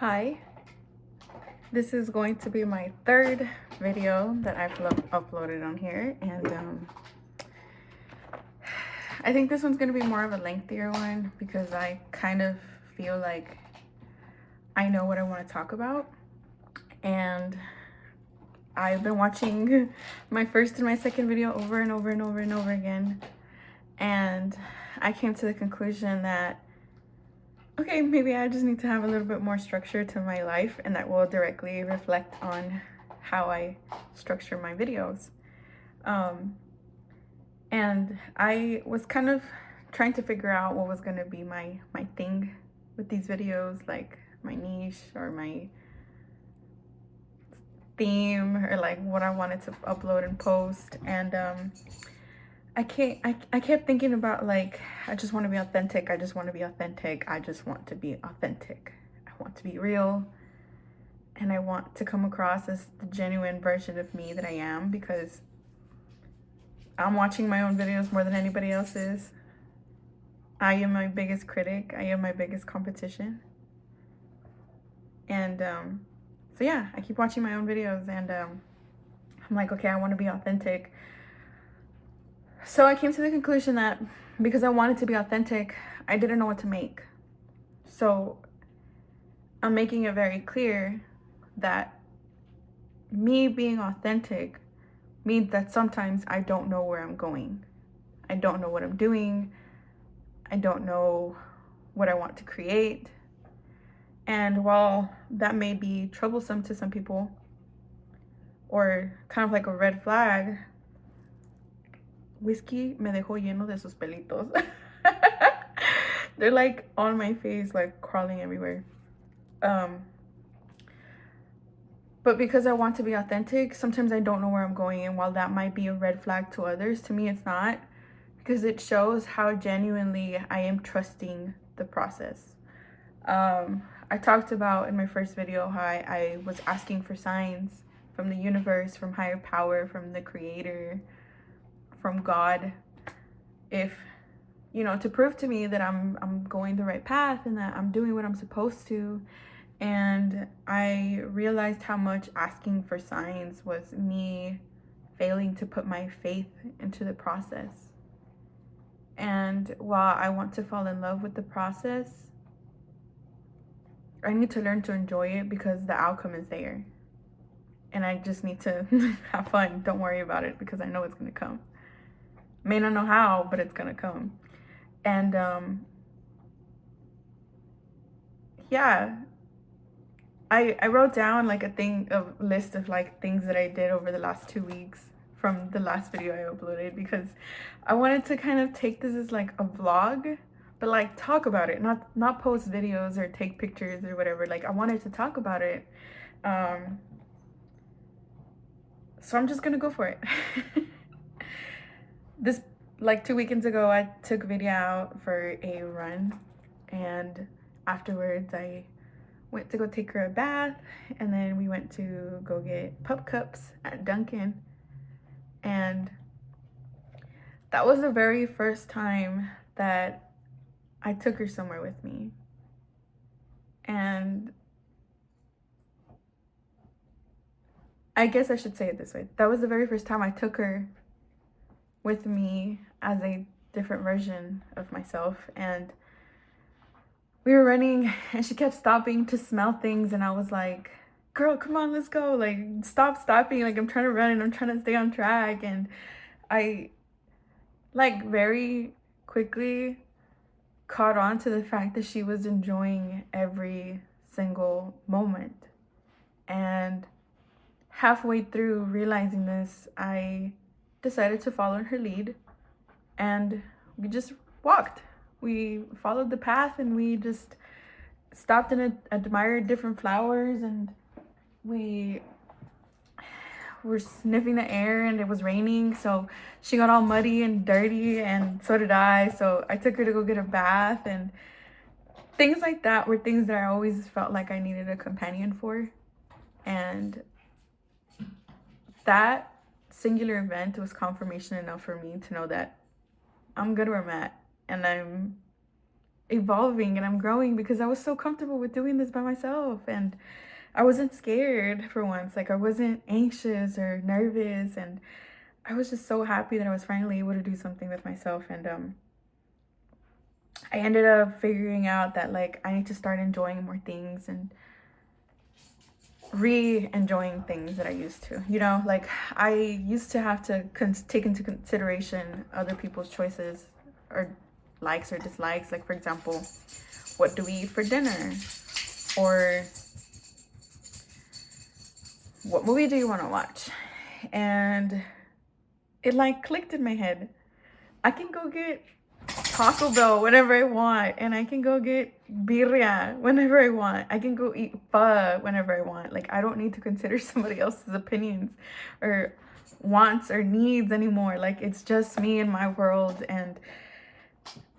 Hi, this is going to be my third video that I've uploaded on here, and I think this one's going to be more of a lengthier one because I kind of feel like I know what I want to talk about, and I've been watching my first and my second video over and over and over and over again, and I came to the conclusion that okay, maybe I just need to have a little bit more structure to my life, and that will directly reflect on how I structure my videos. And I was kind of trying to figure out what was going to be my thing with these videos, like my niche or my theme, or like what I wanted to upload and post. And I kept thinking about, like, I just want to be authentic. I just want to be authentic. I just want to be authentic. I want to be real. And I want to come across as the genuine version of me that I am, because I'm watching my own videos more than anybody else is. I am my biggest critic. I am my biggest competition. And so yeah, I keep watching my own videos, and I'm like, okay, I want to be authentic. So I came to the conclusion that because I wanted to be authentic, I didn't know what to make. So I'm making it very clear that me being authentic means that sometimes I don't know where I'm going. I don't know what I'm doing. I don't know what I want to create. And while that may be troublesome to some people, or kind of like a red flag, whiskey me dejó lleno de sus pelitos. They're like on my face, like crawling everywhere. But because I want to be authentic, sometimes I don't know where I'm going. And while that might be a red flag to others, to me it's not, because it shows how genuinely I am trusting the process. I talked about in my first video how I was asking for signs from the universe, from higher power, from the creator, from God, if, you know, to prove to me that I'm going the right path and that I'm doing what I'm supposed to. And I realized how much asking for signs was me failing to put my faith into the process. And while I want to fall in love with the process, I need to learn to enjoy it, because the outcome is there. And I just need to have fun. Don't worry about it, because I know it's going to come. May not know how, but it's going to come. And yeah, I wrote down like a list of like things that I did over the last 2 weeks from the last video I uploaded, because I wanted to kind of take this as like a vlog, but like talk about it, not post videos or take pictures or whatever. Like, I wanted to talk about it. So I'm just gonna go for it. This, like 2 weekends ago, I took Vidya out for a run, and afterwards I went to go take her a bath, and then we went to go get pup cups at Dunkin'. And that was the very first time that I took her somewhere with me. And I guess I should say it this way. That was the very first time I took her with me as a different version of myself. And we were running, and she kept stopping to smell things, and I was like, girl, come on, let's go. Like, stop stopping. Like, I'm trying to run and I'm trying to stay on track. And I, like, very quickly caught on to the fact that she was enjoying every single moment. And halfway through realizing this, I decided to follow her lead, and we just walked. We followed the path, and we just stopped and admired different flowers, and we were sniffing the air, and it was raining, so she got all muddy and dirty, and so did I. So I took her to go get a bath, and things like that were things that I always felt like I needed a companion for. And that singular event was confirmation enough for me to know that I'm good where I'm at, and I'm evolving and I'm growing because I was so comfortable with doing this by myself, and I wasn't scared for once. Like, I wasn't anxious or nervous, and I was just so happy that I was finally able to do something with myself. And I ended up figuring out that like I need to start enjoying more things and re-enjoying things that I used to. You know, like I used to have to take into consideration other people's choices or likes or dislikes. Like, for example, what do we eat for dinner? Or what movie do you want to watch? And it like clicked in my head. I can go get Taco Bell whenever I want, and I can go get birria whenever I want. I can go eat pho whenever I want. Like, I don't need to consider somebody else's opinions or wants or needs anymore. Like, it's just me and my world. And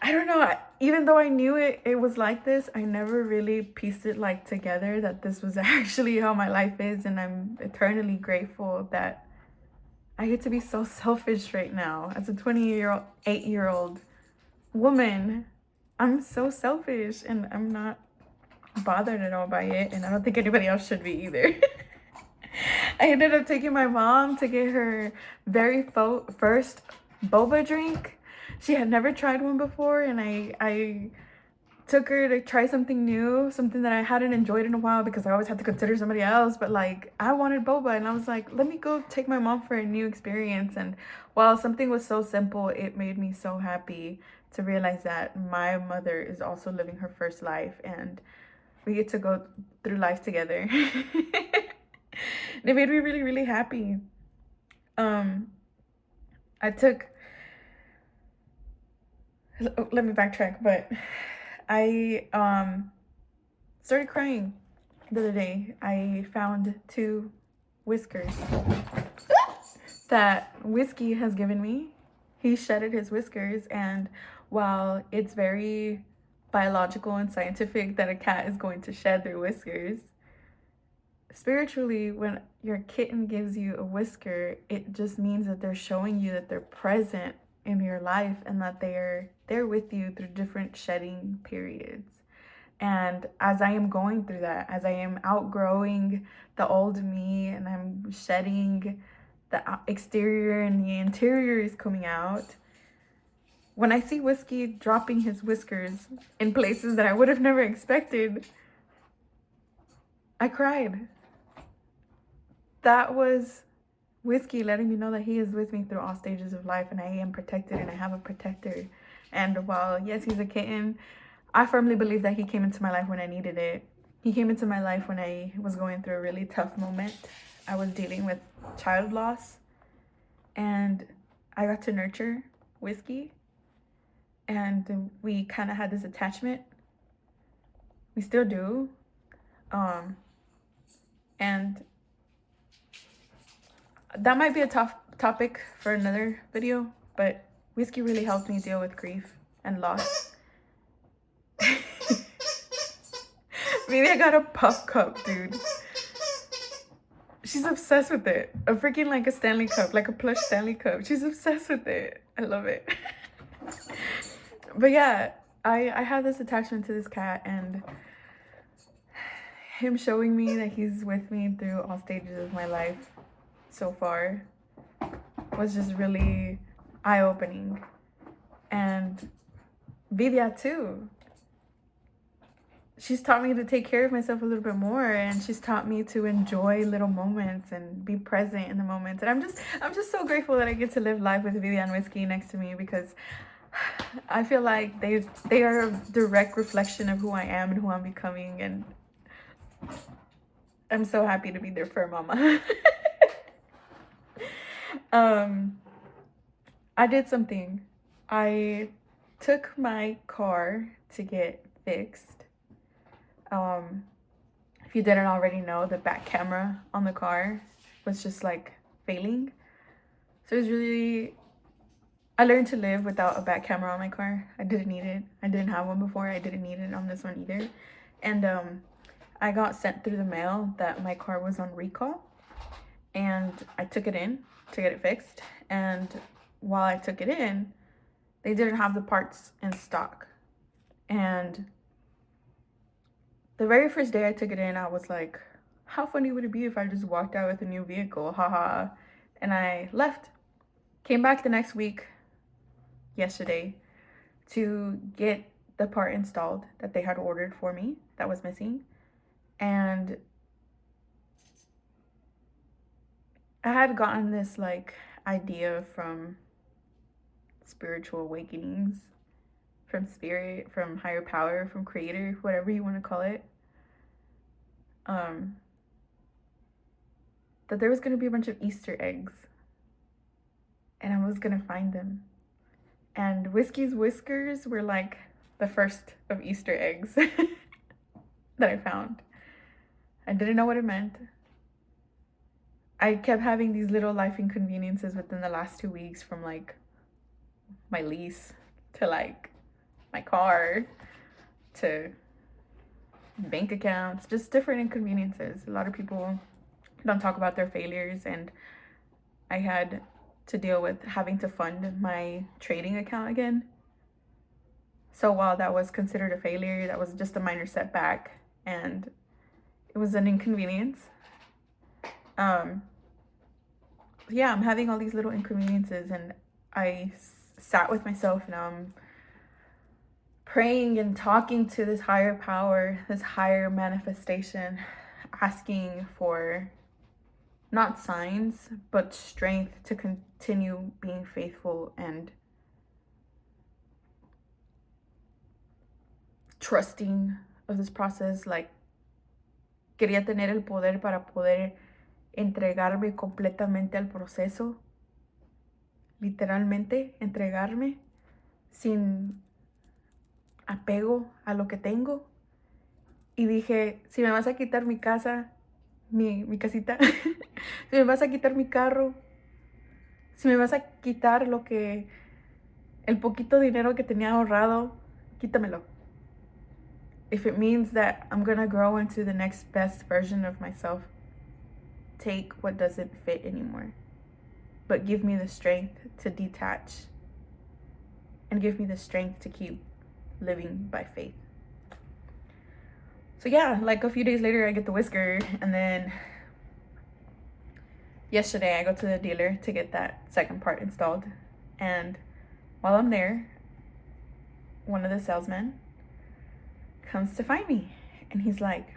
I don't know, even though I knew it was like this, I never really pieced it like together that this was actually how my life is. And I'm eternally grateful that I get to be so selfish right now as a 8-year-old woman. I'm so selfish, and I'm not bothered at all by it, and I don't think anybody else should be either. I ended up taking my mom to get her very first boba drink. She had never tried one before, and I took her to try something new, something that I hadn't enjoyed in a while because I always had to consider somebody else. But like, I wanted boba, and I was like, let me go take my mom for a new experience. And while something was so simple, it made me so happy to realize that my mother is also living her first life, and we get to go through life together. It made me really, really happy. I took, let me backtrack, but I started crying the other day. I found 2 whiskers that Whiskey has given me. He shedded his whiskers, and while it's very biological and scientific that a cat is going to shed their whiskers, spiritually, when your kitten gives you a whisker, it just means that they're showing you that they're present in your life and that they're there with you through different shedding periods. And as I am going through that, as I am outgrowing the old me and I'm shedding the exterior and the interior is coming out, when I see Whiskey dropping his whiskers in places that I would have never expected, I cried. That was Whiskey letting me know that he is with me through all stages of life, and I am protected and I have a protector. And while, yes, he's a kitten, I firmly believe that he came into my life when I needed it. He came into my life when I was going through a really tough moment. I was dealing with child loss, and I got to nurture Whiskey, and we kind of had this attachment. We still do. And that might be a tough topic for another video, but Whiskey really helped me deal with grief and loss. Maybe I got a puff cup, dude. She's obsessed with it. A freaking like a Stanley cup, like a plush Stanley cup. She's obsessed with it. I love it. But yeah, I have this attachment to this cat, and him showing me that he's with me through all stages of my life so far was just really eye-opening. And Vidya too. She's taught me to take care of myself a little bit more, and she's taught me to enjoy little moments and be present in the moments. And I'm just so grateful that I get to live life with Vidya and Whiskey next to me, because I feel like they are a direct reflection of who I am and who I'm becoming, and I'm so happy to be their fur mama. I did something. I took my car to get fixed. If you didn't already know, the back camera on the car was just like failing. So it was really, I learned to live without a back camera on my car. I didn't need it. I didn't have one before. I didn't need it on this one either. And I got sent through the mail that my car was on recall, and I took it in to get it fixed. And while I took it in, they didn't have the parts in stock. And the very first day I took it in, I was like, how funny would it be if I just walked out with a new vehicle? Haha. And I left. Came back the next week, yesterday, to get the part installed that they had ordered for me that was missing. And I had gotten this like idea from spiritual awakenings, from spirit, from higher power, from creator, whatever you want to call it. That there was going to be a bunch of Easter eggs and I was going to find them. And Whiskey's whiskers were like the first of Easter eggs that I found. I didn't know what it meant. I kept having these little life inconveniences within the last 2 weeks, from like my lease to like my car to bank accounts, just different inconveniences. A lot of people don't talk about their failures, and I had to deal with having to fund my trading account again. So while that was considered a failure, that was just a minor setback, and it was an inconvenience. Yeah, I'm having all these little inconveniences, and I sat with myself, and I'm praying and talking to this higher power, this higher manifestation, asking for not signs, but strength to continue being faithful and trusting of this process. Like, quería tener el poder para poder entregarme completamente al proceso, literalmente entregarme sin apego a lo que tengo. Y dije, si me vas a quitar mi casa, mi casita, si me vas a quitar mi carro, si me vas a quitar el poquito dinero que tenía ahorrado, quítamelo. If it means that I'm gonna grow into the next best version of myself, take what doesn't fit anymore. But give me the strength to detach, and give me the strength to keep living by faith. So yeah, like a few days later, I get the whisker, and then yesterday I go to the dealer to get that second part installed. And while I'm there, one of the salesmen comes to find me, and he's like,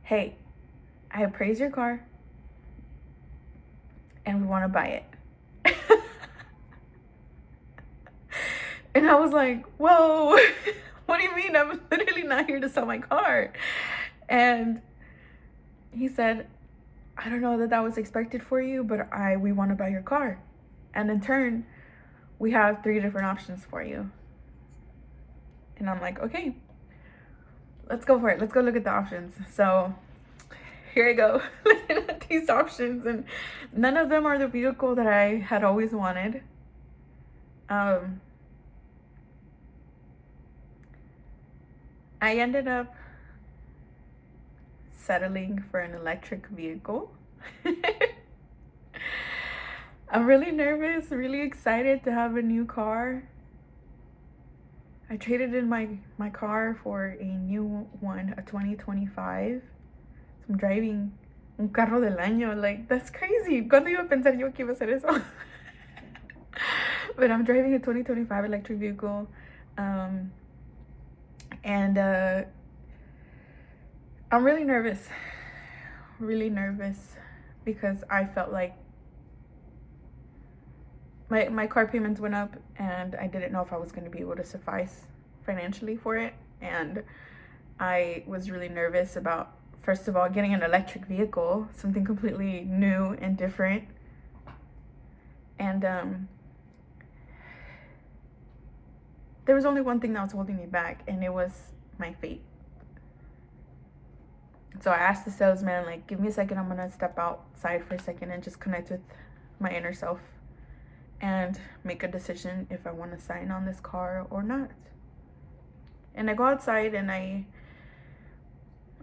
hey, I appraised your car and we want to buy it. And I was like, whoa, what do you mean? I'm literally not here to sell my car. And he said, I don't know that was expected for you, but we want to buy your car. And in turn, we have 3 different options for you. And I'm like, okay, let's go for it. Let's go look at the options. So here I go, looking at these options, and none of them are the vehicle that I had always wanted. I ended up settling for an electric vehicle. I'm really nervous, really excited to have a new car. I traded in my car for a new one, a 2025. So I'm driving un carro del año. Like, that's crazy. ¿Cuándo iba a pensar yo que iba a hacer eso? But I'm driving a 2025 electric vehicle. And I'm really nervous because I felt like my car payments went up, and I didn't know if I was going to be able to suffice financially for it. And I was really nervous about, first of all, getting an electric vehicle, something completely new and different. And there was only one thing that was holding me back, and it was my fate. So I asked the salesman, like, give me a second, I'm gonna step outside for a second and just connect with my inner self and make a decision if I want to sign on this car or not. And I go outside, and I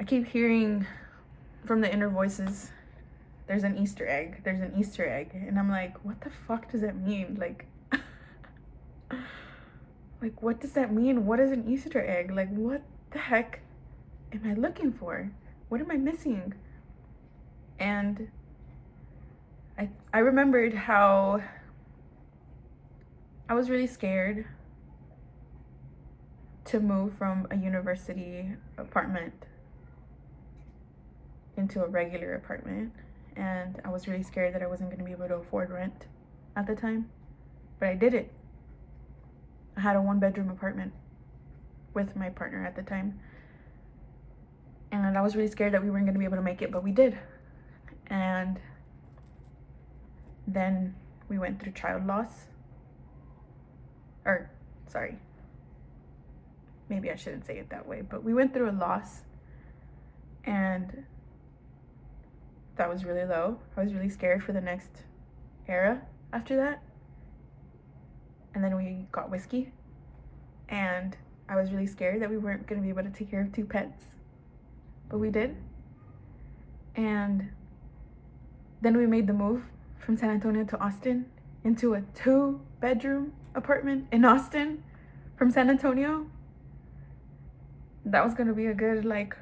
keep hearing from the inner voices, there's an Easter egg, there's an Easter egg. And I'm like, what the fuck does that mean? Like, Like, what does that mean? What is an Easter egg? Like, what the heck am I looking for? What am I missing? And I remembered how I was really scared to move from a university apartment into a regular apartment. And I was really scared that I wasn't going to be able to afford rent at the time. But I did it. I had a 1-bedroom apartment with my partner at the time. And I was really scared that we weren't going to be able to make it, but we did. And then we went through child loss. Or, sorry. Maybe I shouldn't say it that way, but we went through a loss. And that was really low. I was really scared for the next era after that. And then we got whiskey. And I was really scared that we weren't going to be able to take care of 2 pets. But we did. And then we made the move from San Antonio to Austin into a 2-bedroom apartment in Austin from San Antonio. That was going to be a good like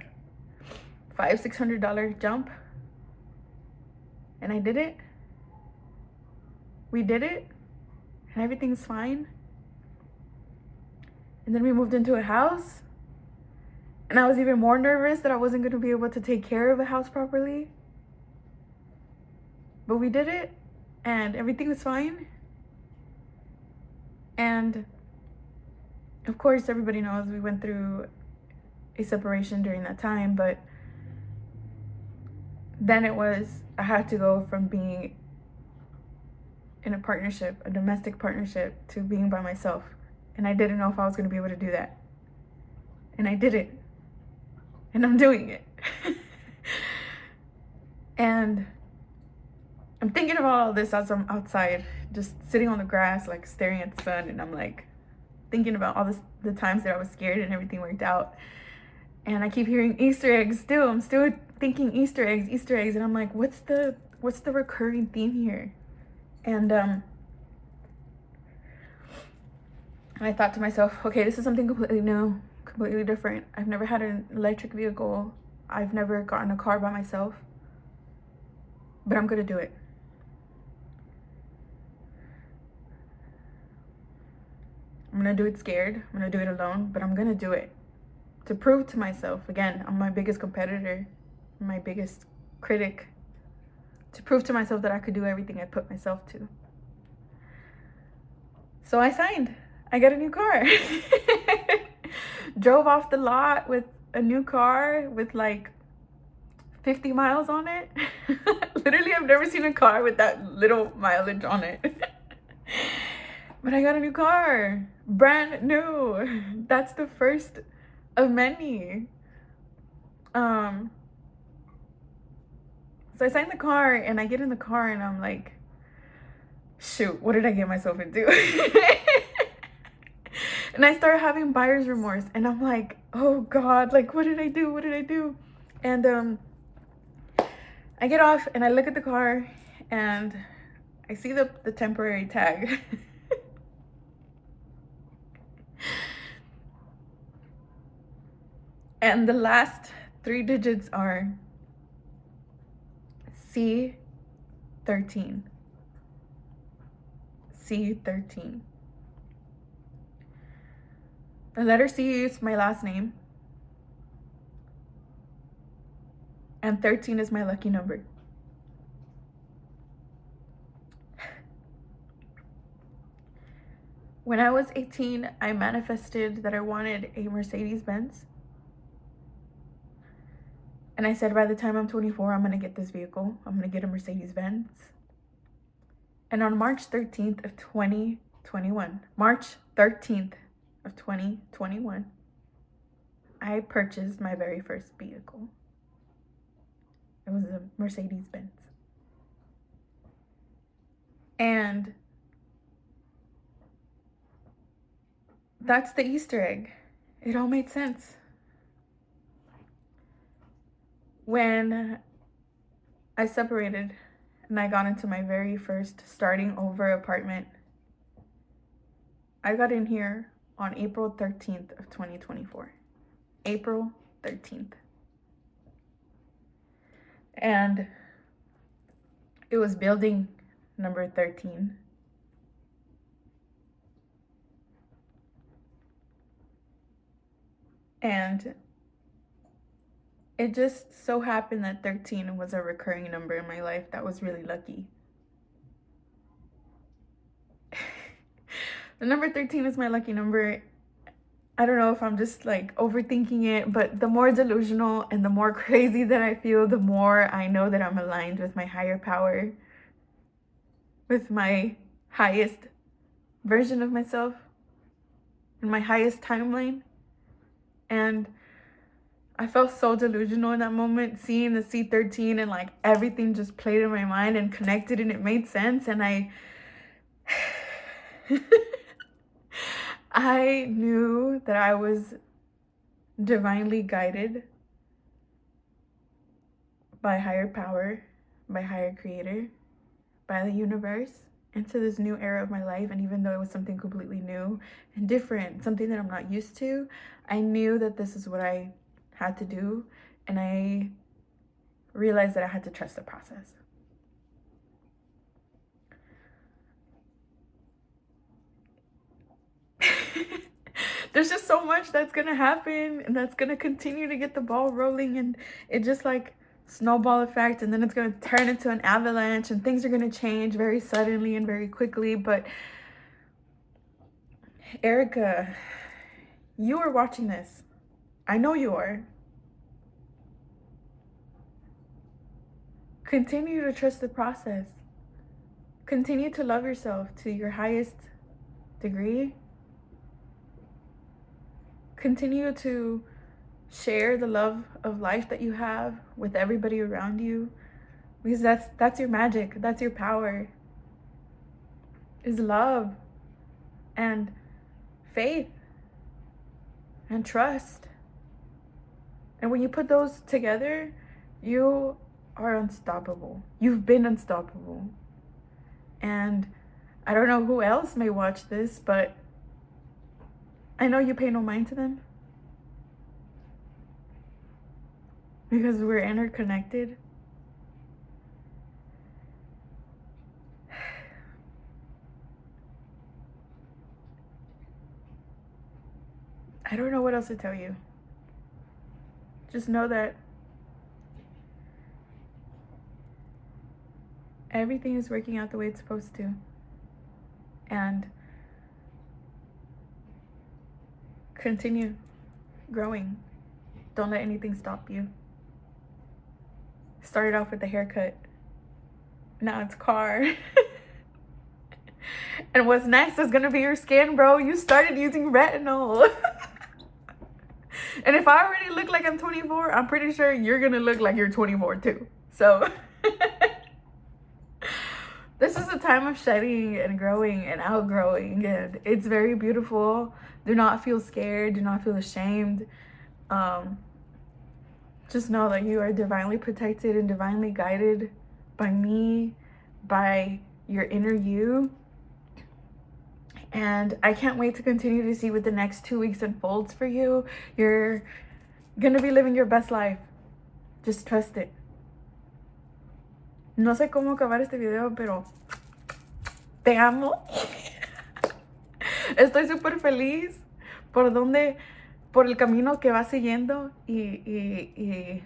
$500-$600 jump. And I did it. We did it. And everything's fine. And then we moved into a house. And I was even more nervous that I wasn't going to be able to take care of a house properly. But we did it. And everything was fine. And of course, everybody knows we went through a separation during that time. But then I had to go from being in a partnership, a domestic partnership, to being by myself. And I didn't know if I was going to be able to do that. And I did it. And I'm doing it. And I'm thinking about all this as I'm outside, just sitting on the grass, like staring at the sun. And I'm like thinking about all the times that I was scared and everything worked out. And I keep hearing Easter eggs still. I'm still thinking Easter eggs. And I'm like, what's the recurring theme here? And I thought to myself, okay, this is something completely new, completely different. I've never had an electric vehicle. I've never gotten a car by myself. But I'm gonna do it. I'm gonna do it scared. I'm gonna do it alone, but I'm gonna do it. To prove to myself, again, I'm my biggest competitor, my biggest critic. To prove to myself that I could do everything I put myself to. So I signed. I got a new car. Drove off the lot with a new car with like 50 miles on it. Literally, I've never seen a car with that little mileage on it. But I got a new car. Brand new. That's the first of many. So I signed the car and I get in the car and I'm like, shoot, what did I get myself into? And I start having buyer's remorse and I'm like, oh God, like what did I do? And I get off and I look at the car and I see the temporary tag. And the last 3 digits are C13. C13. The letter C is my last name. And 13 is my lucky number. When I was 18, I manifested that I wanted a Mercedes-Benz. And I said, by the time I'm 24, I'm going to get this vehicle. I'm going to get a Mercedes-Benz. And on March 13th of 2021, I purchased my very first vehicle. It was a Mercedes-Benz. And that's the Easter egg. It all made sense. When I separated and I got into my very first starting over apartment, I got in here on April 13th of 2024. April 13th. And it was building number 13. And it just so happened that 13 was a recurring number in my life that was really lucky. The number 13 is my lucky number. I don't know if I'm just like overthinking it, but the more delusional and the more crazy that I feel, the more I know that I'm aligned with my higher power, with my highest version of myself, in my highest timeline. And I felt so delusional in that moment, seeing the C13, and like everything just played in my mind and connected and it made sense. And I knew that I was divinely guided by higher power, by higher creator, by the universe into this new era of my life. And even though it was something completely new and different, something that I'm not used to, I knew that this is what I had to do. And I realized that I had to trust the process. There's just so much that's gonna happen and that's gonna continue to get the ball rolling, and it just like snowball effect, and then it's gonna turn into an avalanche and things are gonna change very suddenly and very quickly. But Erica, you are watching this. I know you are. Continue to trust the process. Continue to love yourself to your highest degree. Continue to share the love of life that you have with everybody around you, because that's your magic, that's your power, is love and faith and trust. And when you put those together, you are unstoppable. You've been unstoppable. And I don't know who else may watch this, but I know you pay no mind to them, because we're interconnected. I don't know what else to tell you. Just know that everything is working out the way it's supposed to. And continue growing. Don't let anything stop you. Started off with a haircut. Now it's car. And what's next is gonna be your skin, bro. You started using retinol. And if I already look like I'm 24, I'm pretty sure you're gonna look like you're 24 too. So this is a time of shedding and growing and outgrowing, and it's very beautiful. Do not feel scared. Do not feel ashamed. Just know that you are divinely protected and divinely guided by me, by your inner you. And I can't wait to continue to see what the next 2 weeks unfolds for you. You're gonna be living your best life. Just trust it. No sé cómo acabar este video, pero te amo. Estoy súper feliz por el camino que vas siguiendo. Y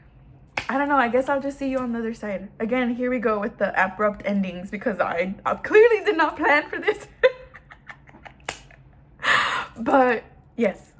I don't know, I guess I'll just see you on the other side. Again, here we go with the abrupt endings, because I clearly did not plan for this. But yes,